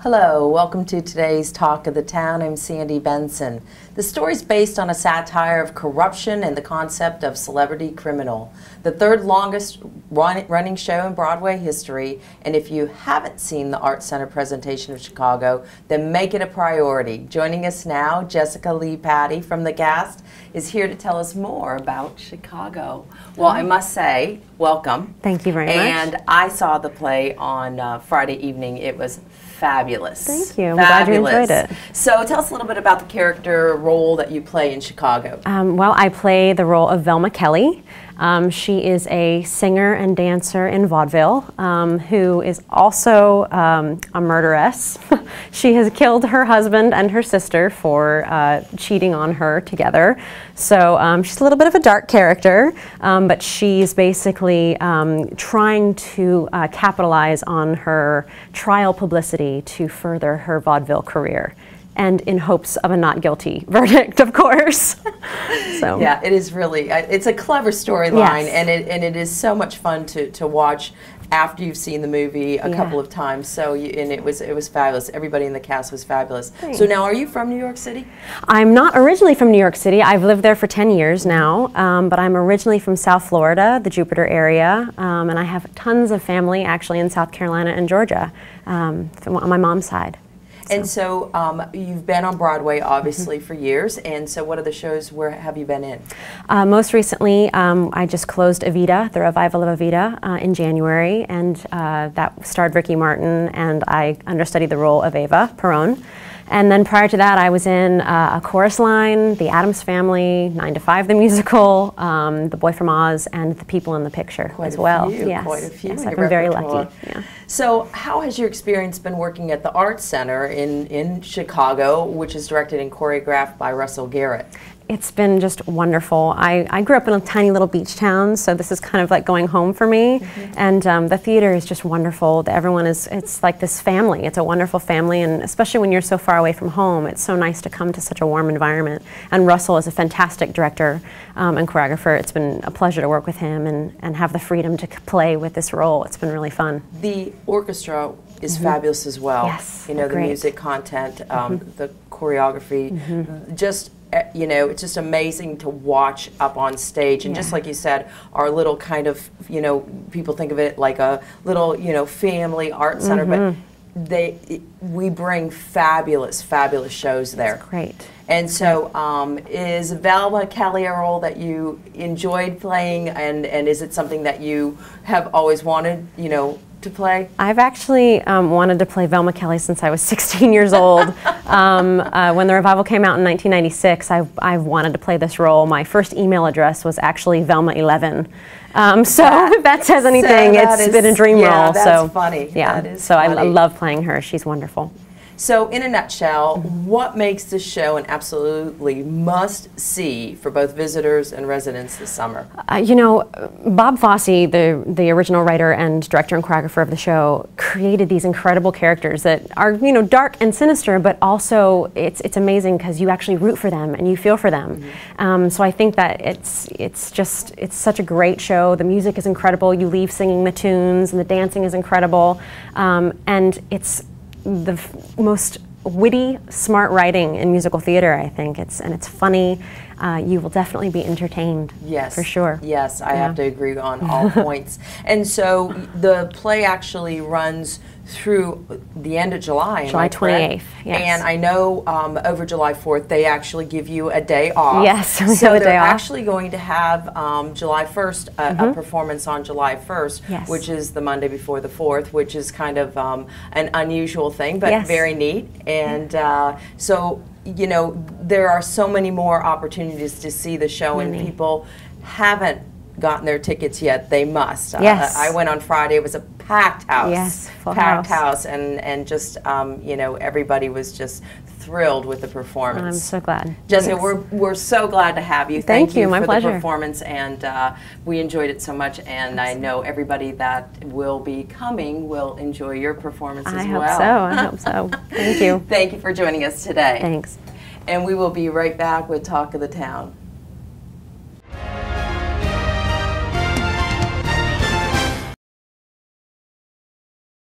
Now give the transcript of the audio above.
Hello, welcome to today's Talk of the Town. I'm Sandy Benson. The story is based on a satire of corruption and the concept of celebrity criminal. The third longest running show in Broadway history, and if you haven't seen the Art Center presentation of Chicago, then make it a priority. Joining us now, Jessica Lee Patty from the cast is here to tell us more about Chicago. Well, I must say, welcome. Thank you very much. And I saw the play on Friday evening. It was fabulous. Thank you. I'm glad you enjoyed it. So tell us a little bit about the character role that you play in Chicago. Well, I play the role of Velma Kelly. She is a singer and dancer in vaudeville who is also a murderess. She has killed her husband and her sister for cheating on her together. So she's a little bit of a dark character, but she's basically trying to capitalize on her trial publicity to further her vaudeville career, and in hopes of a not guilty verdict, of course. So yeah, it is really, it's a clever storyline, yes. and it is so much fun to watch after you've seen the movie a couple of times. So and it was fabulous. Everybody in the cast was fabulous. Thanks. So now, are you from New York City? I'm not originally from New York City. I've lived there for 10 years now, but I'm originally from South Florida, the Jupiter area, and I have tons of family actually in South Carolina and Georgia on my mom's side. And so you've been on Broadway, obviously, for years. And so what are the shows, where have you been in? Most recently, I just closed Evita, the revival of Evita, in January. And that starred Ricky Martin, and I understudied the role of Ava Perón. And then prior to that, I was in A Chorus Line, The Addams Family, 9 to 5 the musical, The Boy from Oz, and The People in the Picture as well. Yes. Quite a few. Yes, I've been very lucky. Yeah. So how has your experience been working at the Art Center in Chicago, which is directed and choreographed by Russell Garrett? It's been just wonderful. I grew up in a tiny little beach town, so this is kind of like going home for me. And the theater is just wonderful. Everyone it's like this family. It's a wonderful family, and especially when you're so far away from home, it's so nice to come to such a warm environment. And Russell is a fantastic director and choreographer. It's been a pleasure to work with him and have the freedom to play with this role. It's been really fun. The orchestra is fabulous as well. Yes, you know, the music content, the choreography, just you know, it's just amazing to watch up on stage. And just like you said, our little kind of, you know, people think of it like a little, you know, family art center, but we bring fabulous shows there. That's great. And so is Velma Kelly a role that you enjoyed playing, and is it something that you have always wanted, you know, to play? I've actually wanted to play Velma Kelly since I was 16 years old. When the revival came out in 1996, I've wanted to play this role. My first email address was actually Velma11. So if that says anything, it's been a dream role. That's funny. Yeah, that is so funny. I love playing her. She's wonderful. So in a nutshell, what makes this show an absolutely must-see for both visitors and residents this summer? You know, Bob Fosse, the original writer and director and choreographer of the show, created these incredible characters that are, you know, dark and sinister, but also it's amazing because you actually root for them and you feel for them. So I think that it's such a great show. The music is incredible. You leave singing the tunes, and the dancing is incredible, and it's the most witty, smart writing in musical theater, I think. It's funny. You will definitely be entertained. Yes, for sure. Yes, I have to agree on all points. And so the play actually runs through the end of July. July 28th. Yes. And I know over July 4th they actually give you a day off. Yes, we have a day off. So they're actually going to have July 1st a performance on July 1st, which is the Monday before the 4th, which is kind of an unusual thing, but very neat. And so, you know, there are so many more opportunities to see the show, and people haven't gotten their tickets yet. They must. I went on Friday. It was a packed house. Yes, packed house, and just you know, everybody was just thrilled with the performance. I'm so glad. Jessica, we're so glad to have you. Thank you. My for pleasure. The performance, and we enjoyed it so much, and I know everybody that will be coming will enjoy your performance as well. I hope so. Thank you. Thank you for joining us today. Thanks. And we will be right back with Talk of the Town.